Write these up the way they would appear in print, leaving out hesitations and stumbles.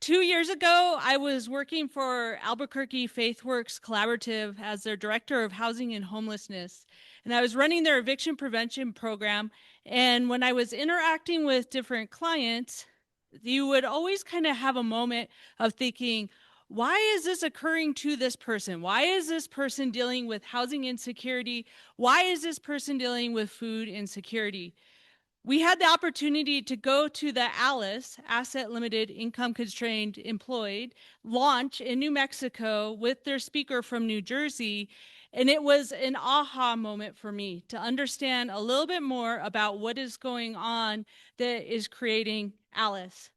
2 years ago, I was working for Albuquerque FaithWorks Collaborative as their director of housing and homelessness. And I was running their eviction prevention program. And when I was interacting with different clients, you would always kind of have a moment of thinking, why is this occurring to this person? Why is this person dealing with housing insecurity? Why is this person dealing with food insecurity? We had the opportunity to go to the ALICE, Asset Limited Income Constrained Employed, launch in New Mexico with their speaker from New Jersey. And it was an aha moment for me to understand a little bit more about what is going on that is creating ALICE.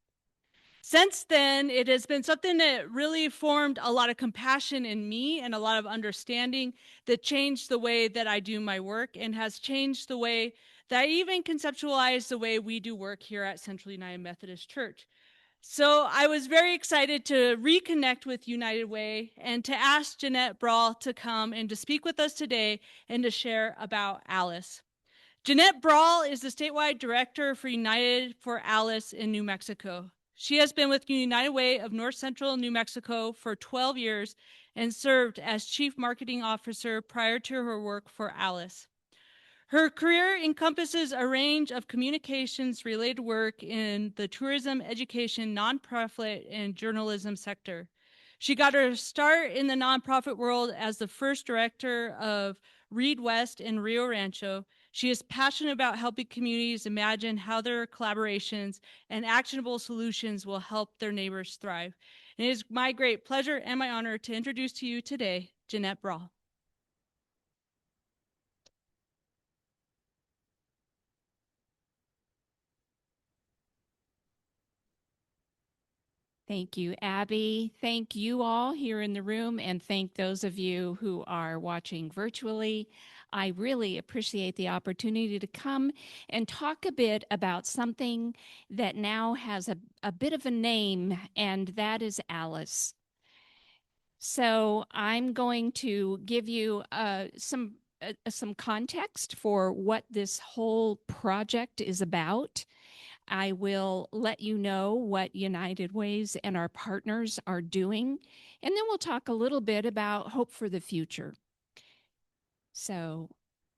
Since then, it has been something that really formed a lot of compassion in me and a lot of understanding that changed the way that I do my work and has changed the way that I even conceptualize the way we do work here at Central United Methodist Church. So I was very excited to reconnect with United Way and to ask Jeanette Brahl to come and to speak with us today and to share about ALICE. Jeanette Brahl is the statewide director for United for ALICE in New Mexico. She has been with United Way of North Central New Mexico for 12 years and served as Chief Marketing Officer prior to her work for ALICE. Her career encompasses a range of communications-related work in the tourism, education, nonprofit, and journalism sector. She got her start in the nonprofit world as the first director of Reed West in Rio Rancho. She is passionate about helping communities imagine how their collaborations and actionable solutions will help their neighbors thrive. And it is my great pleasure and my honor to introduce to you today, Jeanette Brahl. Thank you, Abby. Thank you all here in the room, and thank those of you who are watching virtually. I really appreciate the opportunity to come and talk a bit about something that now has a bit of a name, and that is ALICE. So I'm going to give you some context for what this whole project is about. I will let you know what United Ways and our partners are doing, and then we'll talk a little bit about hope for the future. So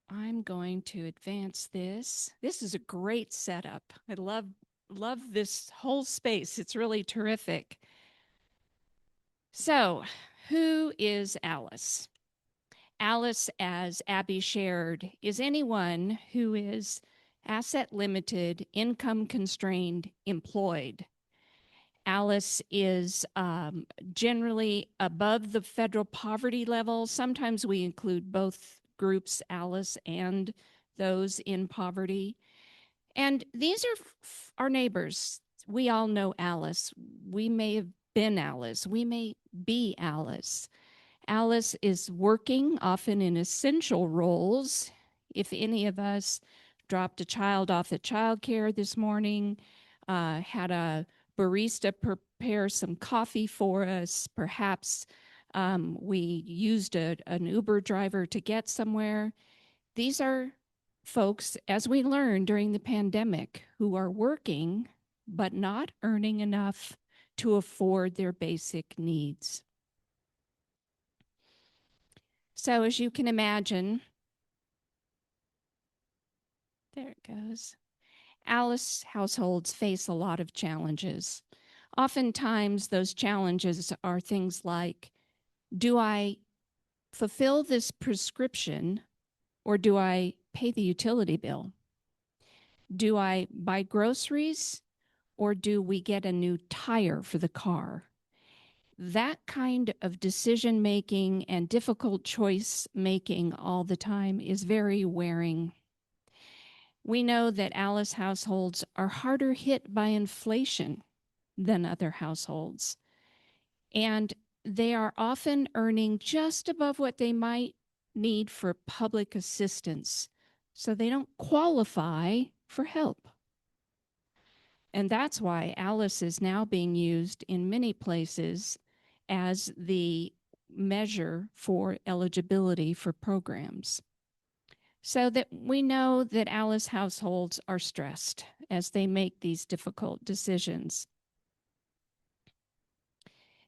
I'm going to advance this. This is a great setup. I love this whole space. It's really terrific. So who is ALICE? ALICE, as Abby shared, is anyone who is asset limited, income constrained, employed. ALICE is generally above the federal poverty level. Sometimes we include both groups, ALICE and those in poverty. And these are our neighbors. We all know ALICE. We may have been ALICE. We may be ALICE. ALICE is working often in essential roles. If any of us dropped a child off at childcare this morning, had a barista prepare some coffee for us, perhaps we used an Uber driver to get somewhere. These are folks, as we learned during the pandemic, who are working but not earning enough to afford their basic needs. So as you can imagine, there it goes. ALICE households face a lot of challenges. Oftentimes, those challenges are things like, do I fulfill this prescription or do I pay the utility bill? Do I buy groceries or do we get a new tire for the car? That kind of decision making and difficult choice making all the time is very wearing. We know that ALICE households are harder hit by inflation than other households, and they are often earning just above what they might need for public assistance, so they don't qualify for help. And that's why ALICE is now being used in many places as the measure for eligibility for programs. So that we know that ALICE households are stressed as they make these difficult decisions.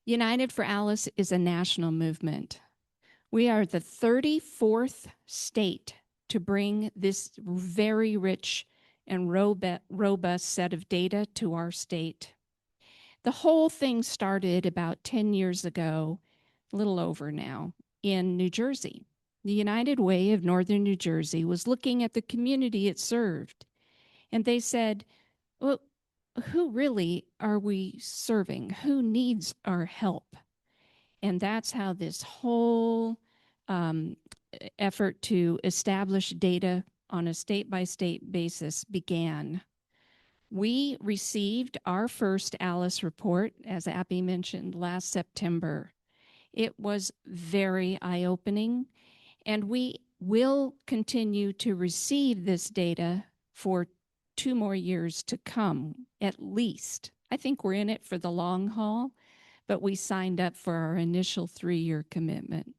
United for Alice is a national movement. We are the 34th state to bring this very rich and robust set of data to our state. The whole thing started about 10 years ago, a little over now, in New Jersey. The United Way of Northern New Jersey was looking at the community it served, and they said, well, who really are we serving? Who needs our help? And that's how this whole effort to establish data on a state-by-state basis began. We received our first ALICE report, as Abby mentioned, last September. It was very eye-opening, and we will continue to receive this data for 2 more years to come, at least. I think we're in it for the long haul, but we signed up for our initial 3-year commitment.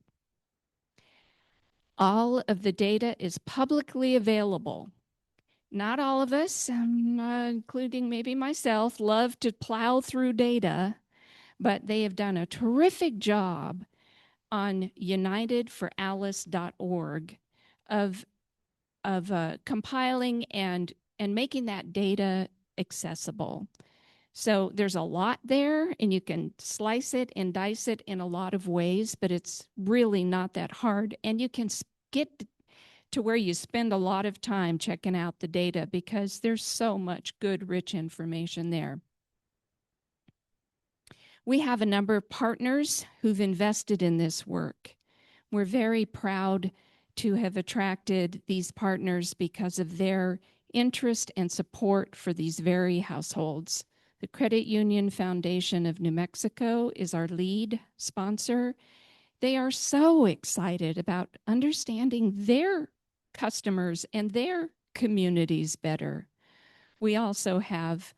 All of the data is publicly available. Not all of us, including maybe myself, love to plow through data, but they have done a terrific job on unitedforalice.org of compiling and making that data accessible. So there's a lot there, and you can slice it and dice it in a lot of ways, but it's really not that hard. And you can get to where you spend a lot of time checking out the data because there's so much good, rich information there. We have a number of partners who've invested in this work. We're very proud to have attracted these partners because of their interest and support for these very households. The Credit Union Foundation of New Mexico is our lead sponsor. They are so excited about understanding their customers and their communities better. We also have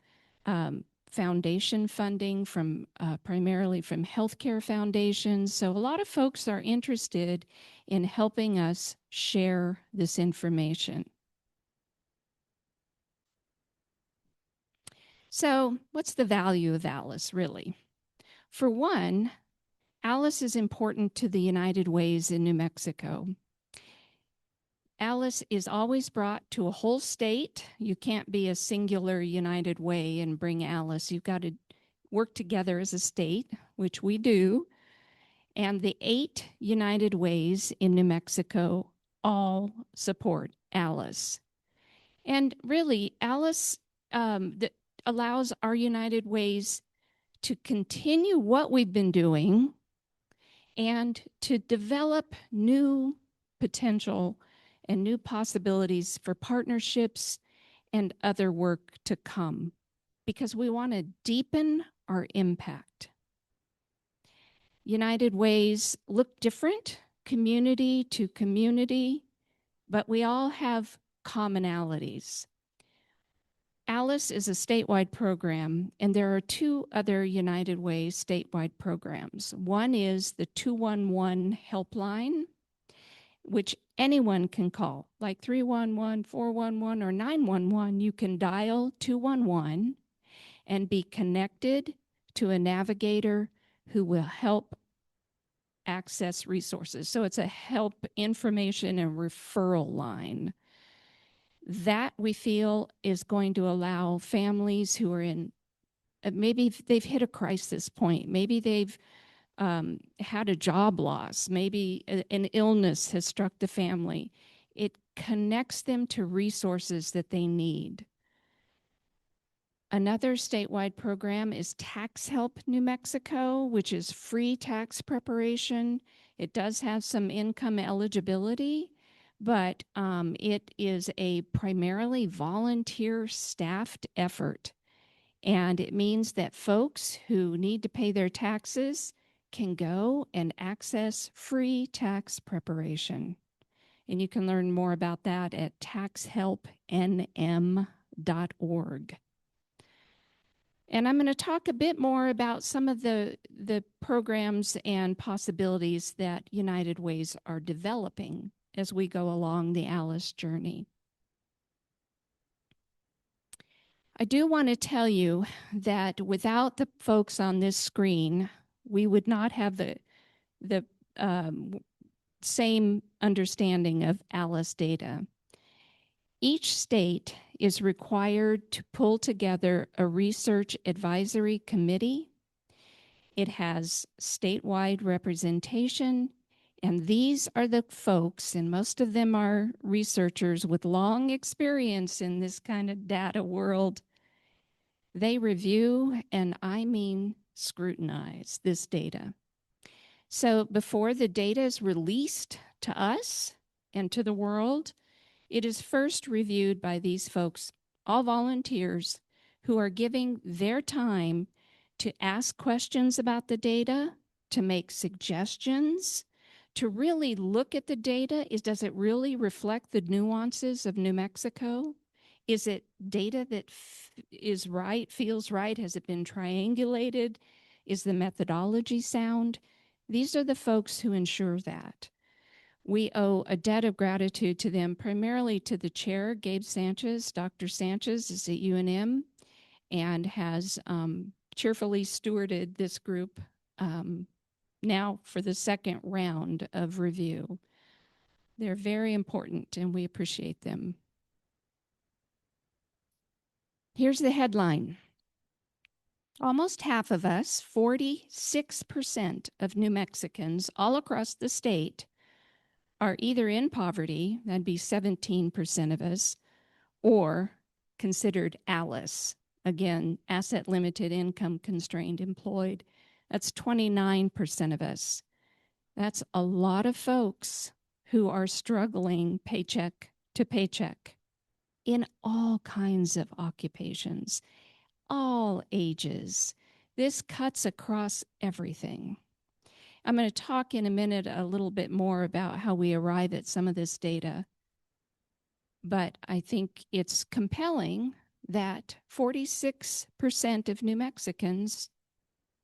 foundation funding from primarily from healthcare foundations. So a lot of folks are interested in helping us share this information. So what's the value of ALICE, really? For one, ALICE is important to the United Ways in New Mexico. ALICE is always brought to a whole state. You can't be a singular United Way and bring ALICE. You've got to work together as a state, which we do. And the 8 United Ways in New Mexico all support ALICE. And really, ALICE allows our United Ways to continue what we've been doing and to develop new potential and new possibilities for partnerships and other work to come, because we want to deepen our impact. United Ways look different, community to community, but we all have commonalities. ALICE is a statewide program, and there are 2 other United Ways statewide programs. One is the 211 helpline, which anyone can call, like 311, 411, or 911. You can dial 211 and be connected to a navigator who will help access resources. So it's a help information and referral line. That we feel is going to allow families who are in, maybe they've hit a crisis point, maybe they've had a job loss, maybe an illness has struck the family. It connects them to resources that they need. Another statewide program is Tax Help New Mexico, which is free tax preparation. It does have some income eligibility, but it is a primarily volunteer staffed effort. And it means that folks who need to pay their taxes can go and access free tax preparation. And you can learn more about that at taxhelpnm.org. And I'm going to talk a bit more about some of the programs and possibilities that United Ways are developing as we go along the ALICE journey. I do want to tell you that without the folks on this screen, we would not have the same understanding of ALICE data. Each state is required to pull together a research advisory committee. It has statewide representation, and these are the folks, and most of them are researchers with long experience in this kind of data world. They review, and I mean scrutinize, this data. So before the data is released to us and to the world, it is first reviewed by these folks, all volunteers, who are giving their time to ask questions about the data, to make suggestions, to really look at the data. Does it really reflect the nuances of New Mexico? Is it data that is right, feels right? Has it been triangulated? Is the methodology sound? These are the folks who ensure that. We owe a debt of gratitude to them, primarily to the chair, Gabe Sanchez. Dr. Sanchez is at UNM and has cheerfully stewarded this group now for the second round of review. They're very important, and we appreciate them. Here's the headline. Almost half of us, 46% of New Mexicans all across the state, are either in poverty, that'd be 17% of us, or considered ALICE, again, asset limited, income constrained, employed. That's 29% of us. That's a lot of folks who are struggling paycheck to paycheck in all kinds of occupations, all ages. This cuts across everything. I'm going to talk in a minute a little bit more about how we arrive at some of this data. But I think it's compelling that 46% of New Mexicans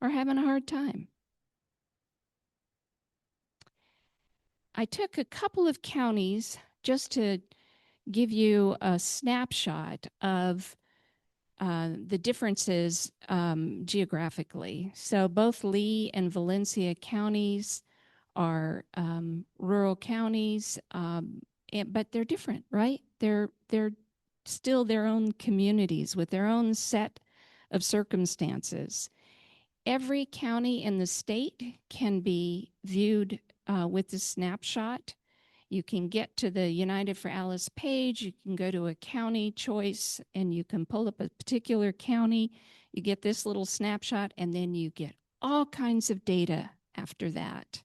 are having a hard time. I took a couple of counties just to give you a snapshot of the differences geographically. So both Lee and Valencia counties are rural counties, but they're different, right? They're still their own communities with their own set of circumstances. Every county in the state can be viewed with this snapshot. You can get to the United for Alice page, you can go to a county choice, and you can pull up a particular county. You get this little snapshot, and then you get all kinds of data after that.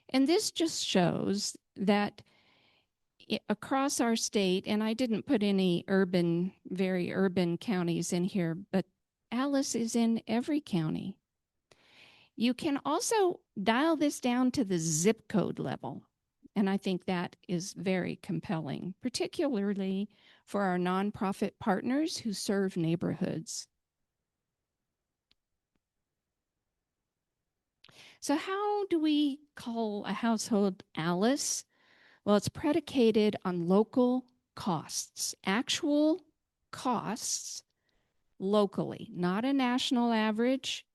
And this just shows that across our state, and I didn't put any very urban counties in here, but Alice is in every county. You can also dial this down to the zip code level. And I think that is very compelling, particularly for our nonprofit partners who serve neighborhoods. So how do we call a household Alice? Well, it's predicated on local costs, actual costs locally, not a national average,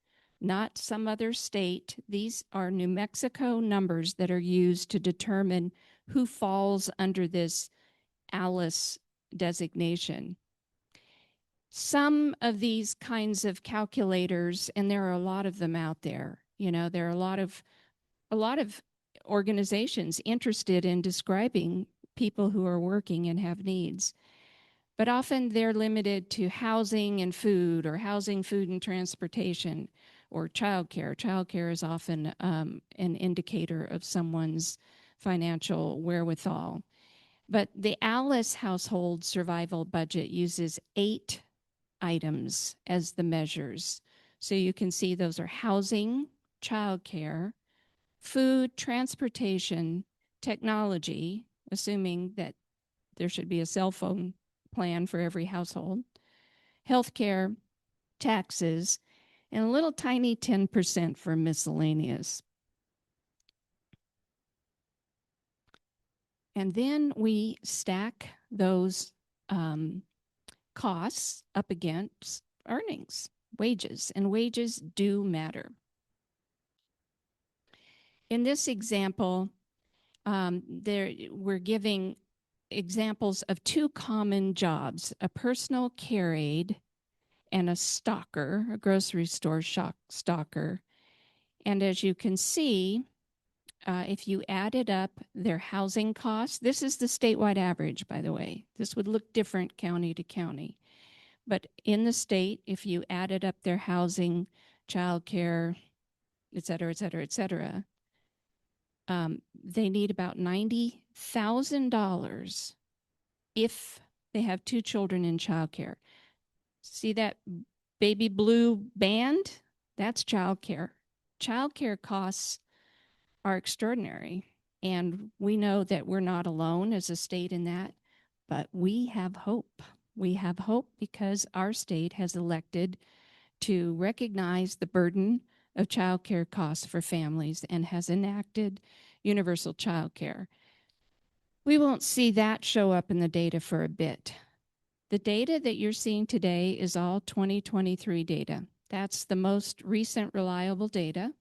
not some other state. These are New Mexico numbers that are used to determine who falls under this ALICE designation. Some of these kinds of calculators, and there are a lot of them out there, there are a lot of organizations interested in describing people who are working and have needs. But often they're limited to housing and food, or housing, food, and transportation, or childcare. Childcare is often an indicator of someone's financial wherewithal. But the ALICE household survival budget uses 8 items as the measures. So you can see those are housing, childcare, food, transportation, technology, assuming that there should be a cell phone plan for every household, healthcare, taxes, and a little tiny 10% for miscellaneous. And then we stack those costs up against earnings, wages, and wages do matter. In this example, we're giving examples of two common jobs, a personal care aide and a stalker, a grocery store stalker. And as you can see, if you added up their housing costs, this is the statewide average, by the way. This would look different county to county. But in the state, if you added up their housing, childcare, et cetera, et cetera, et cetera, they need about $90,000 if they have two children in childcare. See that baby blue band? That's childcare. Childcare costs are extraordinary. And we know that we're not alone as a state in that, but we have hope. We have hope because our state has elected to recognize the burden of childcare costs for families and has enacted universal childcare. We won't see that show up in the data for a bit. The data that you're seeing today is all 2023 data. That's the most recent reliable data.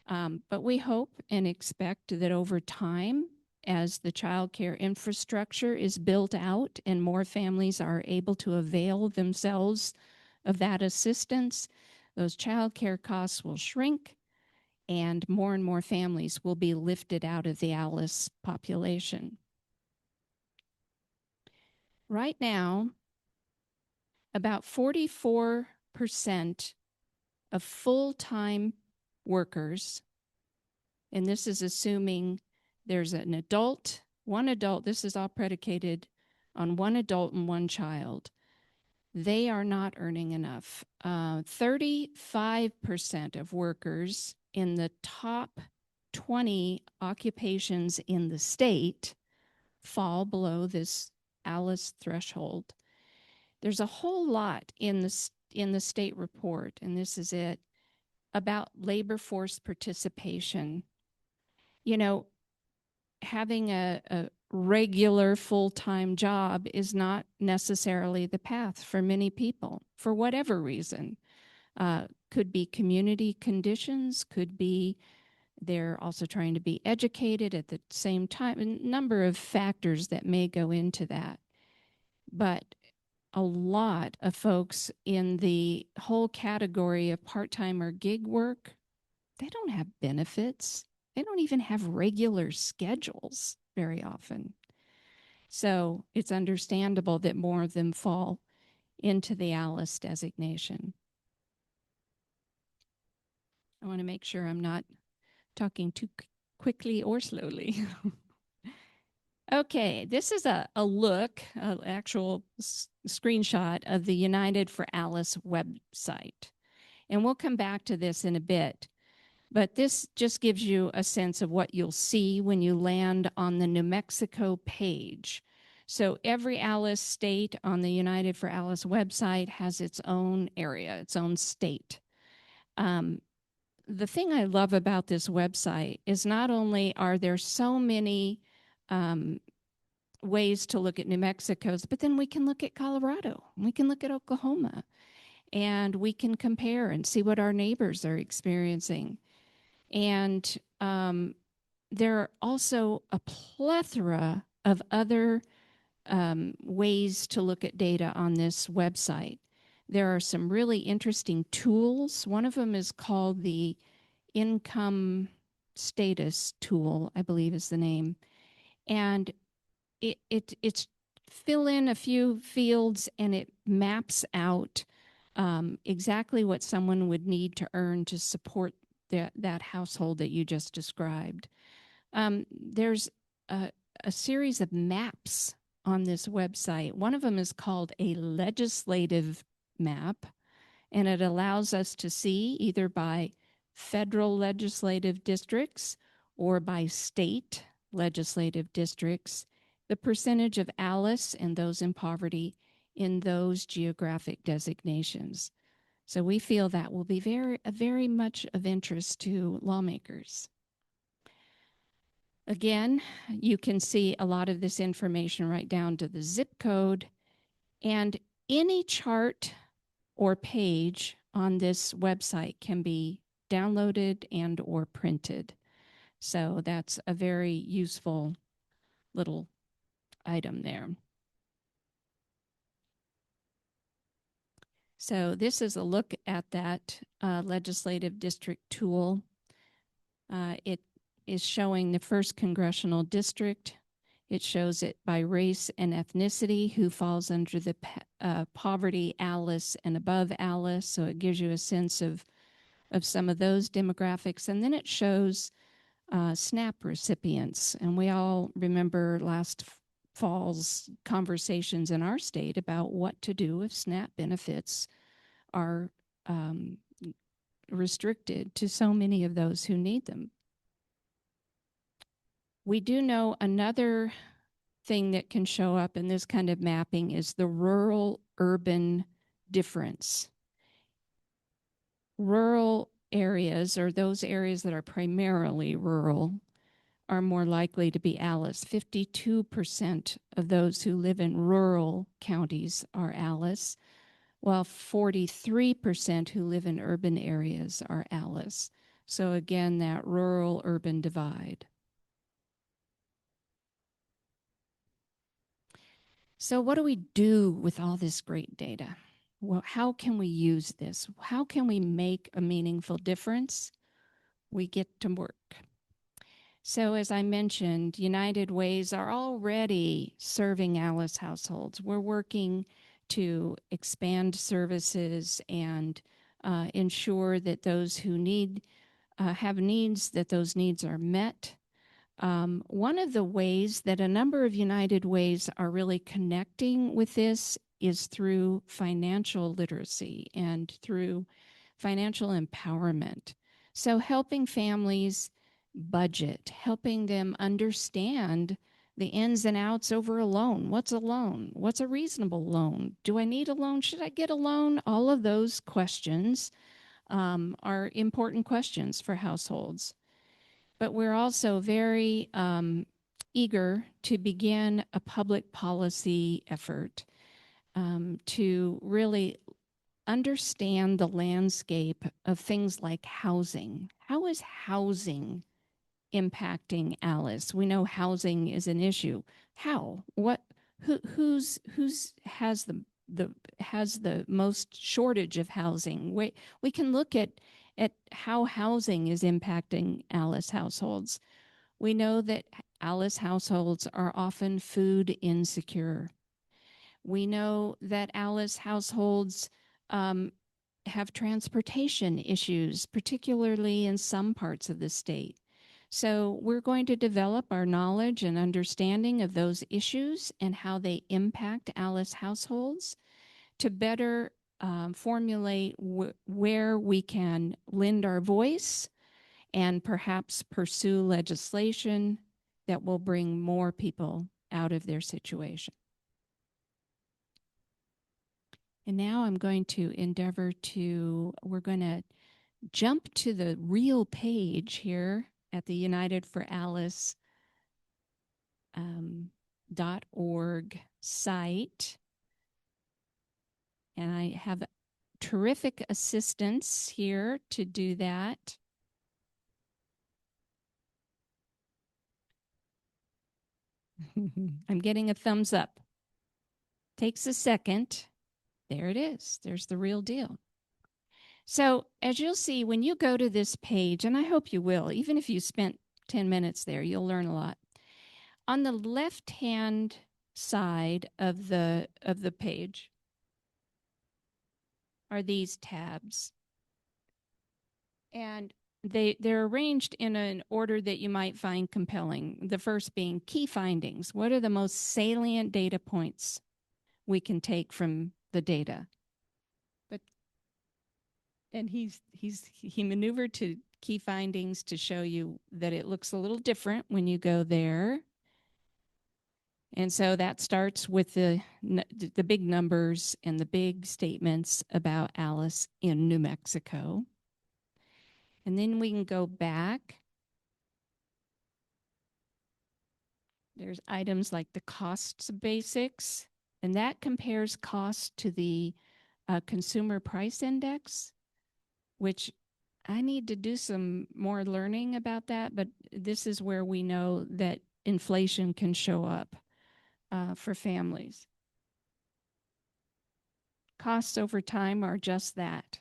But we hope and expect that over time, as the child care infrastructure is built out and more families are able to avail themselves of that assistance, those child care costs will shrink and more families will be lifted out of the ALICE population. Right now, about 44% of full-time workers, and this is assuming there's an adult, one adult, this is all predicated on one adult and one child. They are not earning enough. 35% of workers in the top 20 occupations in the state fall below this ALICE threshold. There's a whole lot in the state report, and this is it, about labor force participation. You know, having a regular full-time job is not necessarily the path for many people for whatever reason. Could be community conditions, could be they're also trying to be educated at the same time, a number of factors that may go into that. But a lot of folks in the whole category of part-time or gig work, they don't have benefits. They don't even have regular schedules very often. So it's understandable that more of them fall into the ALICE designation. I want to make sure I'm not talking too quickly or slowly. Okay, this is a look, an actual screenshot of the United for ALICE website. And we'll come back to this in a bit. But this just gives you a sense of what you'll see when you land on the New Mexico page. So every ALICE state on the United for ALICE website has its own area, its own state. The thing I love about this website is not only are there so many ways to look at New Mexico's, but then we can look at Colorado, we can look at Oklahoma, and we can compare and see what our neighbors are experiencing. And there are also a plethora of other ways to look at data on this website. There are some really interesting tools. One of them is called the Income Status Tool, I believe is the name. And it's fill in a few fields and it maps out exactly what someone would need to earn to support that household that you just described. There's a series of maps on this website. One of them is called a legislative map, and it allows us to see either by federal legislative districts or by state legislative districts the percentage of ALICE and those in poverty in those geographic designations. So we feel that will be very much of interest to lawmakers. Again, you can see a lot of this information right down to the zip code, and any chart or page on this website can be downloaded and or printed. So that's a very useful little item there. So this is a look at that legislative district tool. It is showing the first congressional district. It shows it by race and ethnicity, who falls under the poverty ALICE and above ALICE. So it gives you a sense of some of those demographics. And then it shows SNAP recipients. And we all remember last fall's conversations in our state about what to do if SNAP benefits are restricted to so many of those who need them. We do know another thing that can show up in this kind of mapping is the rural-urban difference. Rural areas, or those areas that are primarily rural, are more likely to be ALICE. 52% of those who live in rural counties are ALICE, while 43% who live in urban areas are ALICE. So again, that rural-urban divide. So what do we do with all this great data? Well, how can we use this? How can we make a meaningful difference? We get to work. So as I mentioned, United Ways are already serving ALICE households. We're working to expand services and ensure that those who have needs, that those needs are met. One of the ways that a number of United Ways are really connecting with this is through financial literacy and through financial empowerment. So helping families budget, helping them understand the ins and outs over a loan. What's a loan? What's a reasonable loan? Do I need a loan? Should I get a loan? All of those questions are important questions for households. But we're also very eager to begin a public policy effort to really understand the landscape of things like housing. How is housing impacting ALICE? We know housing is an issue. How? What? Who's has the most shortage of housing? We can look at how housing is impacting ALICE households. We know that ALICE households are often food insecure. We know that ALICE households have transportation issues, particularly in some parts of the state. So we're going to develop our knowledge and understanding of those issues and how they impact ALICE households to better formulate where we can lend our voice and perhaps pursue legislation that will bring more people out of their situation. And now I'm going to endeavor we're going to jump to the real page here at the unitedforalice.org site. And I have terrific assistance here to do that. I'm getting a thumbs up. Takes a second. There it is. There's the real deal. So as you'll see, when you go to this page, and I hope you will, even if you spent 10 minutes there, you'll learn a lot. On the left-hand side of the page are these tabs. And they're arranged in an order that you might find compelling. The first being key findings. What are the most salient data points we can take from the data? And he maneuvered to key findings to show you that it looks a little different when you go there. And so that starts with the big numbers and the big statements about ALICE in New Mexico. And then we can go back. There's items like the costs basics, and that compares cost to the consumer price index, which I need to do some more learning about that, but this is where we know that inflation can show up for families. Costs over time are just that.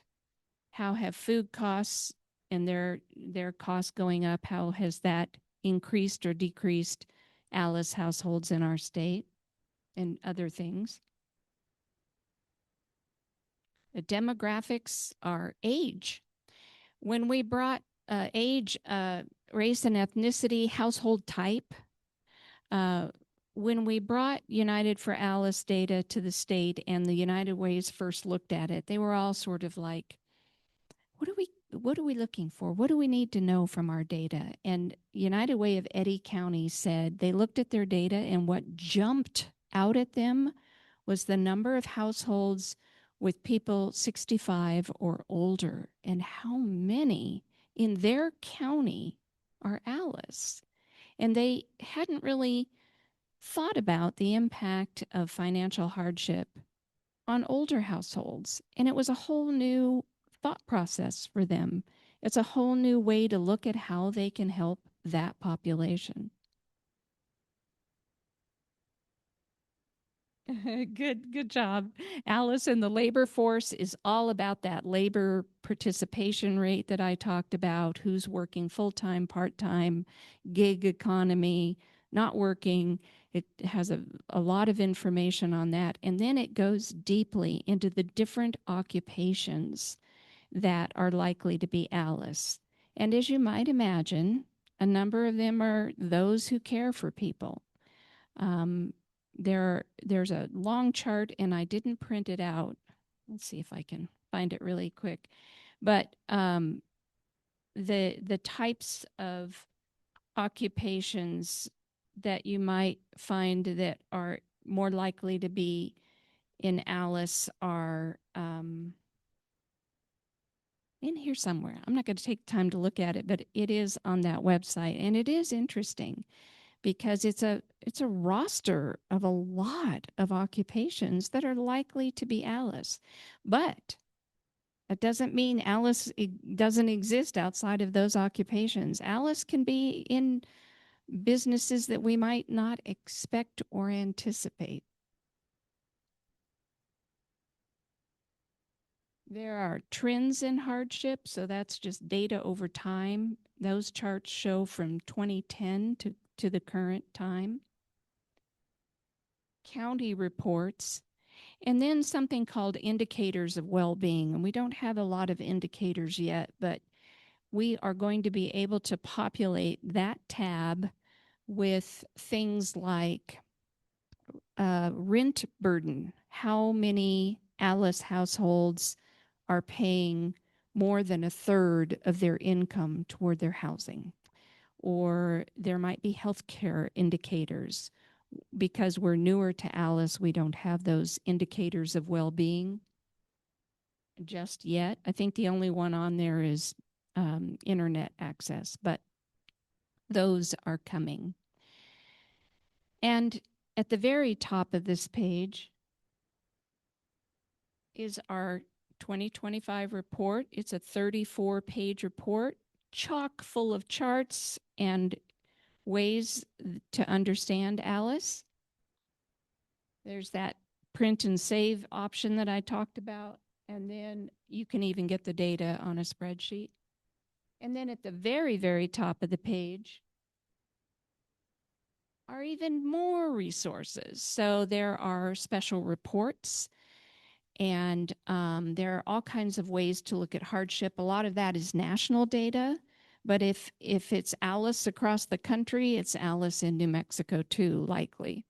How have food costs and their costs going up, how has that increased or decreased Alice households in our state and other things? The demographics are age. When we brought age, race and ethnicity, household type, uh, when we brought United for Alice data to the state and the United Ways first looked at it, they were all sort of like, what are we looking for? What do we need to know from our data? And United Way of Eddy County said they looked at their data and what jumped out at them was the number of households with people 65 or older and how many in their county are Alice. And they hadn't really thought about the impact of financial hardship on older households. And it was a whole new thought process for them. It's a whole new way to look at how they can help that population. Good job. Alice, and the labor force is all about that labor participation rate that I talked about, who's working full-time, part-time, gig economy, not working. It has a lot of information on that. And then it goes deeply into the different occupations that are likely to be Alice. And as you might imagine, a number of them are those who care for people. There's a long chart, and I didn't print it out. Let's see if I can find it really quick. But the types of occupations that you might find that are more likely to be in Alice are in here somewhere. I'm not going to take time to look at it, but it is on that website, and it is interesting because it's a roster of a lot of occupations that are likely to be Alice. But that doesn't mean Alice doesn't exist outside of those occupations. Alice can be in businesses that we might not expect or anticipate. There are trends in hardship, so that's just data over time. Those charts show from 2010 to the current time. County reports, and then something called indicators of well-being. And we don't have a lot of indicators yet, but we are going to be able to populate that tab with things like rent burden. How many Alice households are paying more than a third of their income toward their housing? Or there might be healthcare indicators. Because we're newer to Alice, we don't have those indicators of well-being just yet. I think the only one on there is internet access, but those are coming. And at the very top of this page is our 2025 report. It's a 34-page report, chock full of charts and ways to understand Alice. There's that print and save option that I talked about, and then you can even get the data on a spreadsheet. And then at the very, very top of the page are even more resources. So there are special reports, and there are all kinds of ways to look at hardship. A lot of that is national data, but if it's Alice across the country, it's Alice in New Mexico too, likely.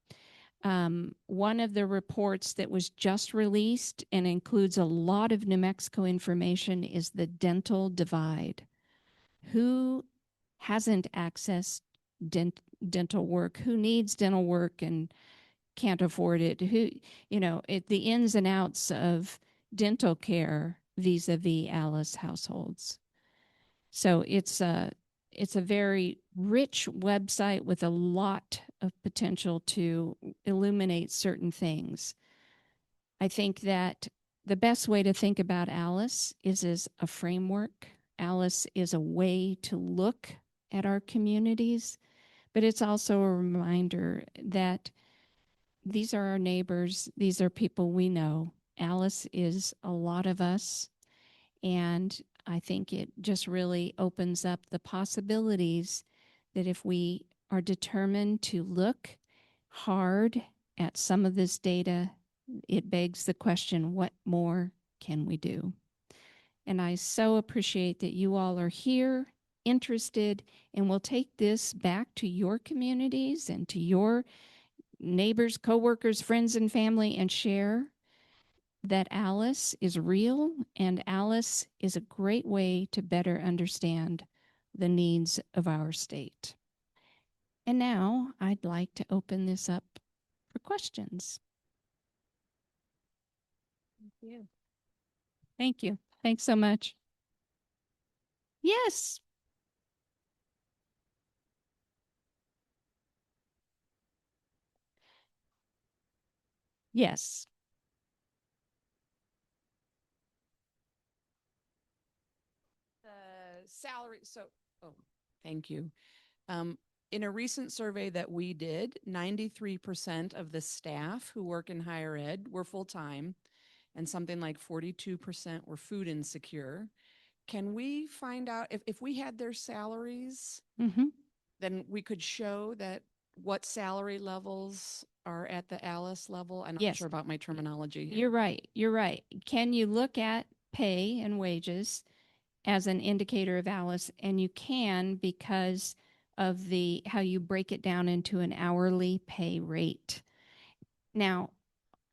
One of the reports that was just released and includes a lot of New Mexico information is the dental divide. Who hasn't accessed dental work? Who needs dental work and can't afford it? Who, the ins and outs of dental care vis-a-vis Alice households. So it's a very rich website with a lot of potential to illuminate certain things. I think that the best way to think about Alice is as a framework Alice is a way to look at our communities, but it's also a reminder that these are our neighbors. These are people we know. Alice is a lot of us. And I think it just really opens up the possibilities that if we are determined to look hard at some of this data, it begs the question, what more can we do? And I so appreciate that you all are here, interested, and will take this back to your communities and to your neighbors, coworkers, friends, and family and share that Alice is real and Alice is a great way to better understand the needs of our state. And now I'd like to open this up for questions. Thank you. Thank you. Thanks so much. Yes. Yes. The salary, thank you. In a recent survey that we did, 93% of the staff who work in higher ed were full-time, and something like 42% were food insecure. Can we find out if we had their salaries, then we could show that what salary levels are at the Alice level? I'm not Yes. sure about my terminology. You're right. You're right. Can you look at pay and wages as an indicator of Alice? And you can, because of the how you break it down into an hourly pay rate. Now,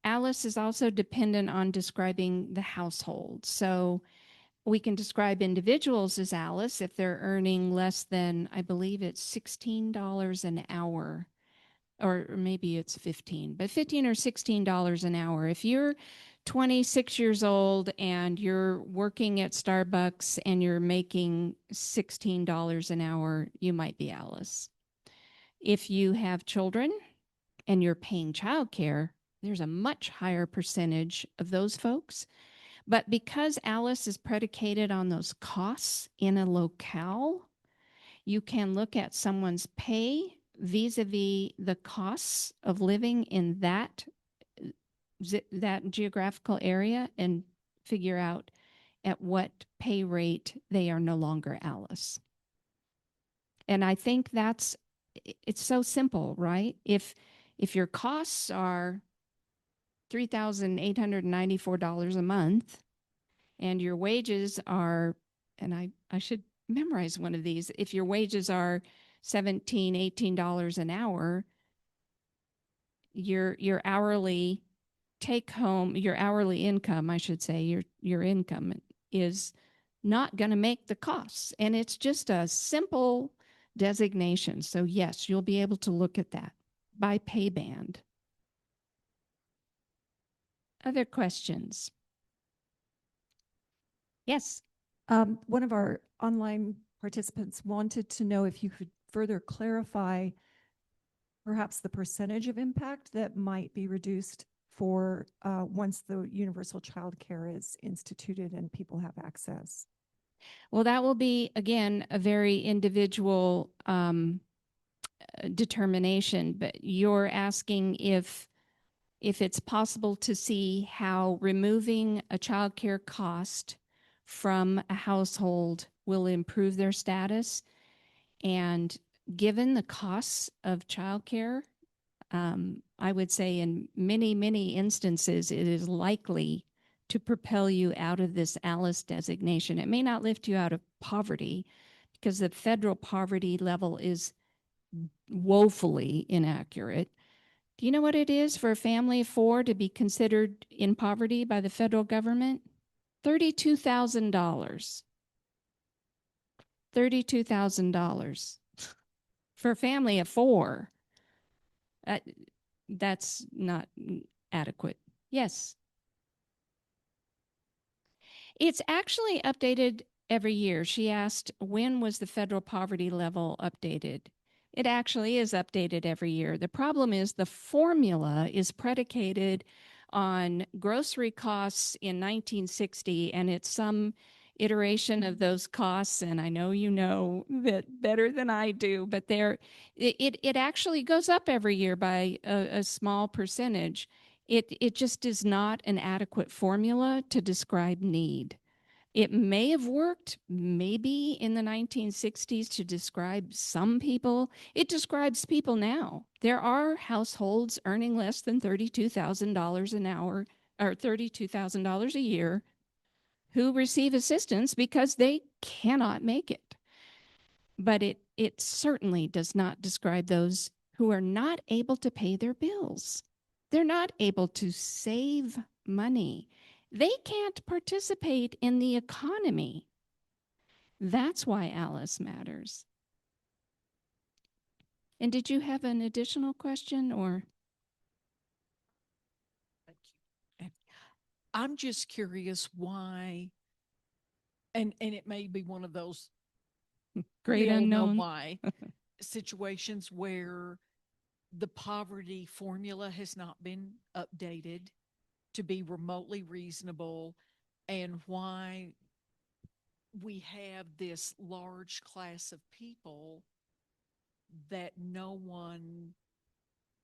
Alice is also dependent on describing the household. So we can describe individuals as Alice if they're earning less than, I believe it's $16 an hour, or maybe it's 15, but $15 or $16 an hour. If you're 26 years old and you're working at Starbucks and you're making $16 an hour, you might be Alice. If you have children and you're paying childcare, there's a much higher percentage of those folks. But because Alice is predicated on those costs in a locale, you can look at someone's pay vis-a-vis the costs of living in that geographical area and figure out at what pay rate they are no longer Alice. And I think it's so simple, right? If your costs are $3,894 a month and your wages are, and I should memorize one of these, if your wages are $17, $18 an hour, your hourly take home, your hourly income, I should say, your income is not going to make the costs. And it's just a simple designation. So yes, you'll be able to look at that by pay band. Other questions? Yes. One of our online participants wanted to know if you could further clarify perhaps the percentage of impact that might be reduced for once the universal child care is instituted and people have access. Well, that will be, again, a very individual determination, but you're asking if it's possible to see how removing a child care cost from a household will improve their status. And given the costs of childcare, I would say in many, many instances, it is likely to propel you out of this Alice designation. It may not lift you out of poverty because the federal poverty level is woefully inaccurate. Do you know what it is for a family of four to be considered in poverty by the federal government? $32,000. $32,000 for a family of four. That's not adequate. Yes. It's actually updated every year. She asked, when was the federal poverty level updated? It actually is updated every year. The problem is the formula is predicated on grocery costs in 1960, and it's iteration of those costs, and I know you know that better than I do, but it actually goes up every year by a small percentage. It just is not an adequate formula to describe need. It may have worked maybe in the 1960s to describe some people. It describes people now. There are households earning less than $32,000 an hour or $32,000 a year who receive assistance because they cannot make it. But it certainly does not describe those who are not able to pay their bills. They're not able to save money. They can't participate in the economy. That's why Alice matters. And did you have an additional question or? I'm just curious why, and it may be one of those Great we all know unknown. why situations where the poverty formula has not been updated to be remotely reasonable, and why we have this large class of people that no one.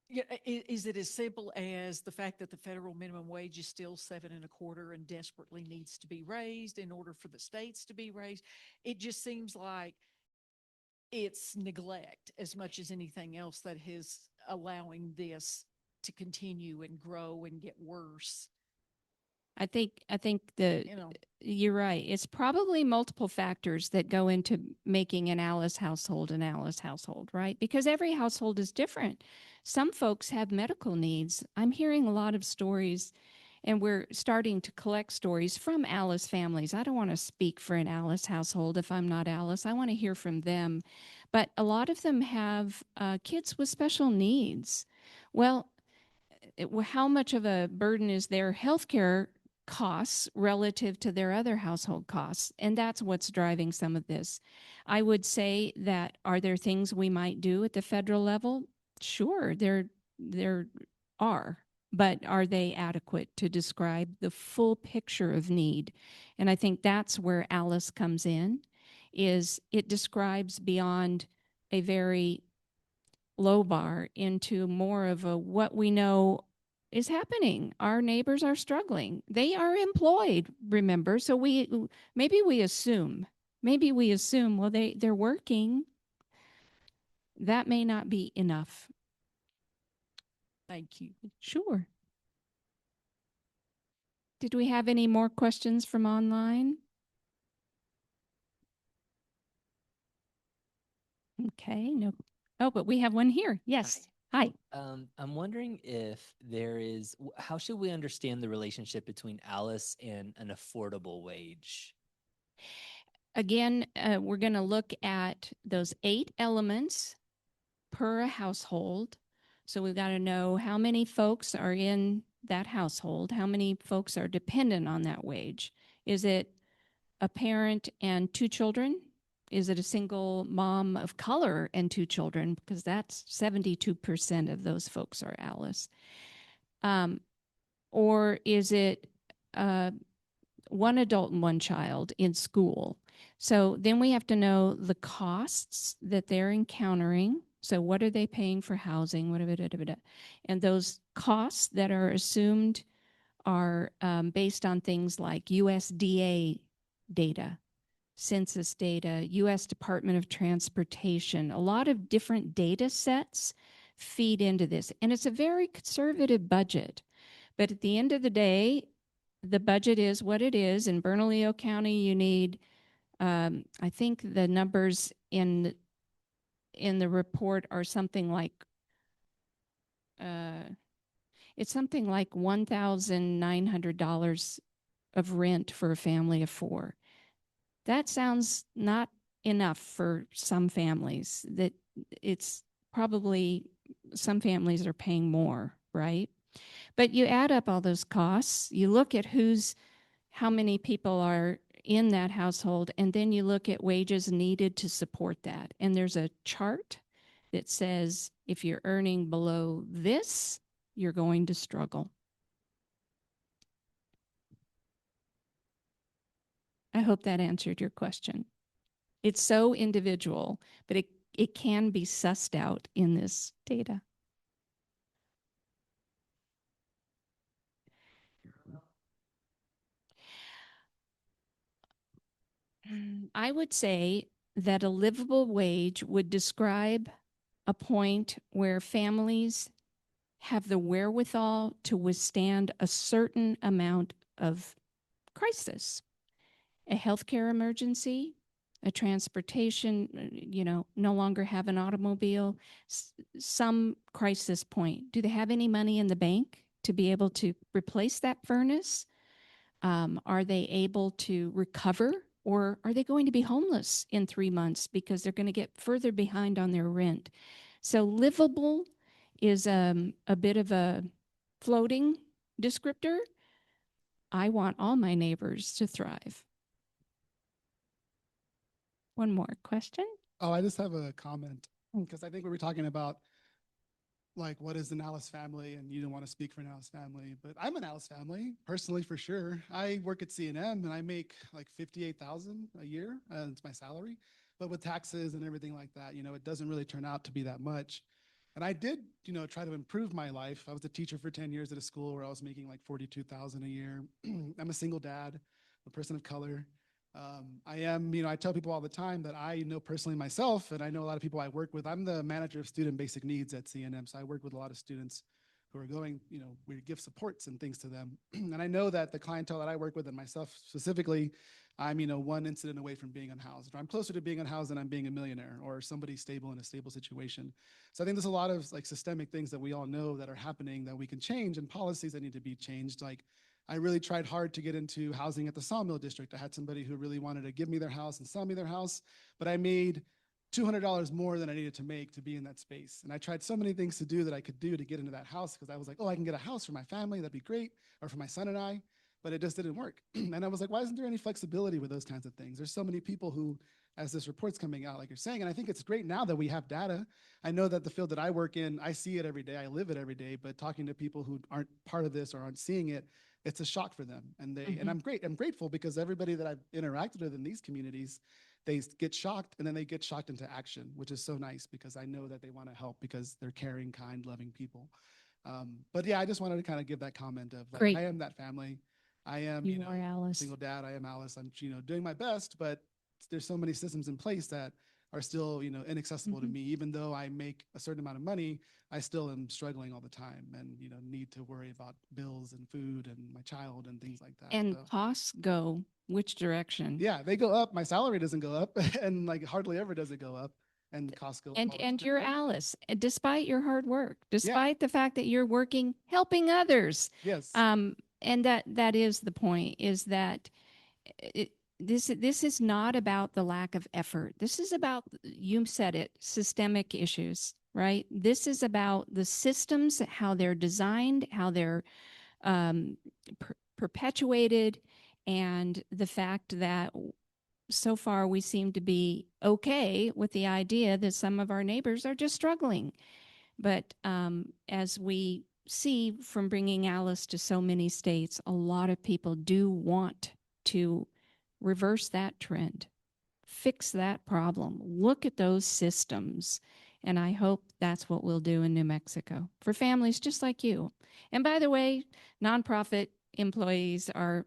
Yeah, is it as simple as the fact that the federal minimum wage is still 7.25 and desperately needs to be raised in order for the states to be raised? It just seems like it's neglect as much as anything else that is allowing this to continue and grow and get worse. I think You know, you're right. It's probably multiple factors that go into making an Alice household, right? Because every household is different. Some folks have medical needs. I'm hearing a lot of stories, and we're starting to collect stories from Alice families. I don't want to speak for an Alice household if I'm not Alice. I want to hear from them. But a lot of them have kids with special needs. Well, how much of a burden is their healthcare costs relative to their other household costs? And that's what's driving some of this. I would say that, are there things we might do at the federal level? Sure, there are, but are they adequate to describe the full picture of need? And I think that's where Alice comes in, is it describes beyond a very low bar into more of a what we know is happening. Our neighbors are struggling. They are employed, remember? So maybe we assume, well, they're working. That may not be enough. thank you. Sure. Did we have any more questions from online? Okay, no. Oh, but we have one here. Yes. Hi. I'm wondering if how should we understand the relationship between Alice and an affordable wage? Again, we're going to look at those 8 elements per household. So we've got to know how many folks are in that household, how many folks are dependent on that wage. Is it a parent and 2 children? Is it a single mom of color and 2 children? Because that's 72% of those folks are Alice. Or is it 1 adult and 1 child in school? So then we have to know the costs that they're encountering. So what are they paying for housing? And those costs that are assumed are based on things like USDA data, census data, U.S. Department of Transportation. A lot of different data sets feed into this. And it's a very conservative budget. But at the end of the day, the budget is what it is. In Bernalillo County, you need, I think the numbers in the report are something like, it's something like $1,900 of rent for a family of 4. That sounds not enough for some families. That it's probably some families are paying more, right? But you add up all those costs, you look at how many people are in that household, and then you look at wages needed to support that. And there's a chart that says if you're earning below this, you're going to struggle. I hope that answered your question. It's so individual, but it can be sussed out in this data. I would say that a livable wage would describe a point where families have the wherewithal to withstand a certain amount of crisis, a healthcare emergency, a transportation, no longer have an automobile, some crisis point. Do they have any money in the bank to be able to replace that furnace? Are they able to recover, or are they going to be homeless in 3 months because they're going to get further behind on their rent? So livable is a bit of a floating descriptor. I want all my neighbors to thrive. One more question. Oh, I just have a comment because I think we were talking about like what is an Alice family, and you didn't want to speak for an Alice family, but I'm an Alice family personally for sure. I work at C&M and I make like $58,000 a year. It's my salary, but with taxes and everything like that, it doesn't really turn out to be that much. And I did, try to improve my life. I was a teacher for 10 years at a school where I was making like $42,000 a year. I'm a single dad, a person of color. I am, I tell people all the time that I know personally myself, and I know a lot of people I work with. I'm the manager of student basic needs at C&M, so I work with a lot of students who are going, we give supports and things to them. And I know that the clientele that I work with and myself specifically, I'm, one incident away from being unhoused. Or I'm closer to being unhoused than I'm being a millionaire or somebody stable in a stable situation. So I think there's a lot of like systemic things that we all know that are happening that we can change, and policies that need to be changed. Like I really tried hard to get into housing at the Sawmill District. I had somebody who really wanted to give me their house and sell me their house, but I made $200 more than I needed to make to be in that space. And I tried so many things to do that I could do to get into that house because I was like, oh, I can get a house for my family. That'd be great. Or for my son and I, but it just didn't work. And I was like, why isn't there any flexibility with those kinds of things? There's so many people who, as this report's coming out, like you're saying, and I think it's great now that we have data. I know that the field that I work in, I see it every day. I live it every day, but talking to people who aren't part of this or aren't seeing it, it's a shock for them. And and I'm grateful because everybody that I've interacted with in these communities, they get shocked and then they get shocked into action, which is so nice because I know that they want to help because they're caring, kind, loving people. But yeah, I just wanted to kind of give that comment of like, Great. I am that family. I am, You are Alice. single dad. I am Alice. I'm, doing my best, but there's so many systems in place that are still, inaccessible to me. Even though I make a certain amount of money, I still am struggling all the time and, need to worry about bills and food and my child and things like that. And So, costs go which direction? yeah, they go up. My salary doesn't go up and like hardly ever does it go up, and costs go up. all the And time. you're Alice, despite your hard work, despite the fact that you're working, helping others. Yes. And that is the point, is that this is not about the lack of effort. This is about, you said it, systemic issues, right? This is about the systems, how they're designed, how they're perpetuated, and the fact that so far we seem to be okay with the idea that some of our neighbors are just struggling. But as we see from bringing Alice to so many states, a lot of people do want to reverse that trend, fix that problem, look at those systems. And I hope that's what we'll do in New Mexico for families just like you. And by the way, nonprofit employees are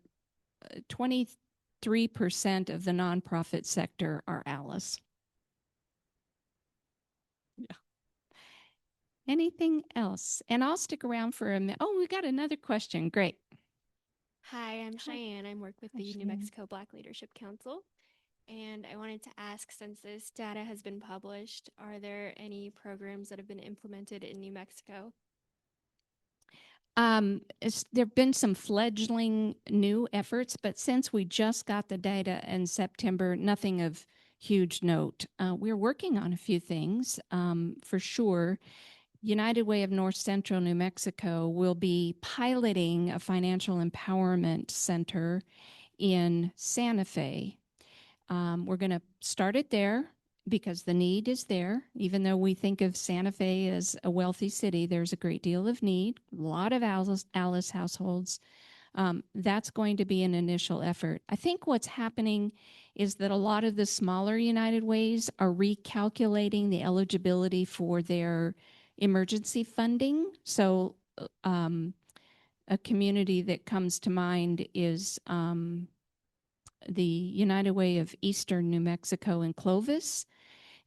23% of the nonprofit sector are Alice. Yeah. Anything else? And I'll stick around for a minute. Oh, we got another question. Great. Hi, I'm Cheyenne. I work with Hi, the New Cheyenne. Mexico Black Leadership Council. And I wanted to ask, since this data has been published, are there any programs that have been implemented in New Mexico? There have been some fledgling new efforts, but since we just got the data in September, nothing of huge note. We're working on a few things for sure. United Way of North Central New Mexico will be piloting a financial empowerment center in Santa Fe. We're going to start it there because the need is there. Even though we think of Santa Fe as a wealthy city, there's a great deal of need. A lot of Alice households That's going to be an initial effort. I think what's happening is that a lot of the smaller United Ways are recalculating the eligibility for their emergency funding. So a community that comes to mind is the United Way of Eastern New Mexico in Clovis.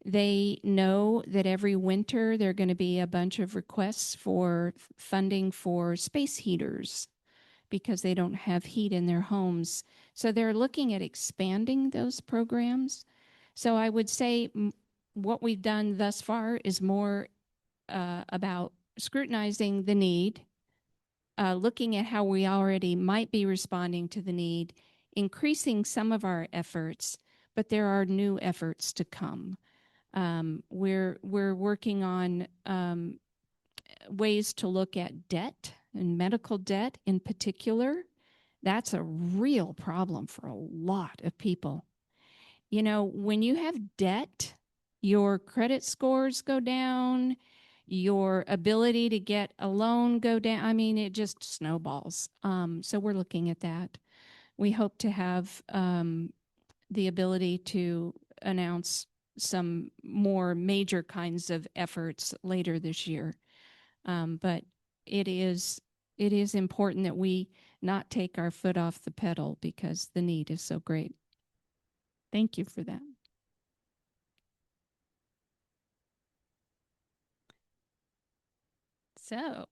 They know that every winter there are going to be a bunch of requests for funding for space heaters because they don't have heat in their homes. So they're looking at expanding those programs. So I would say what we've done thus far is more about scrutinizing the need, looking at how we already might be responding to the need, increasing some of our efforts, but there are new efforts to come. We're working on ways to look at debt and medical debt in particular. That's a real problem for a lot of people. You know, when you have debt, your credit scores go down, your ability to get a loan go down. I mean, it just snowballs. So we're looking at that. We hope to have the ability to announce some more major kinds of efforts later this year. But it is important that we not take our foot off the pedal because the need is so great. Thank you for that. So,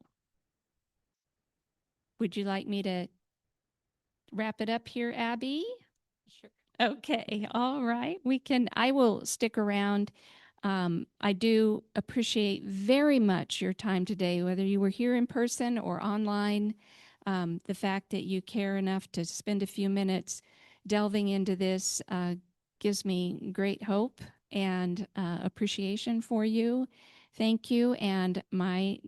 would you like me to wrap it up here, Abby? Sure. Okay, all right. I will stick around. I do appreciate very much your time today, whether you were here in person or online. The fact that you care enough to spend a few minutes delving into this gives me great hope and appreciation for you. Thank you. And my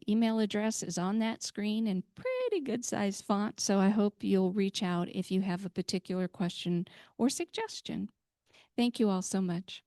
email address is on that screen in pretty good sized font. So I hope you'll reach out if you have a particular question or suggestion. Thank you all so much.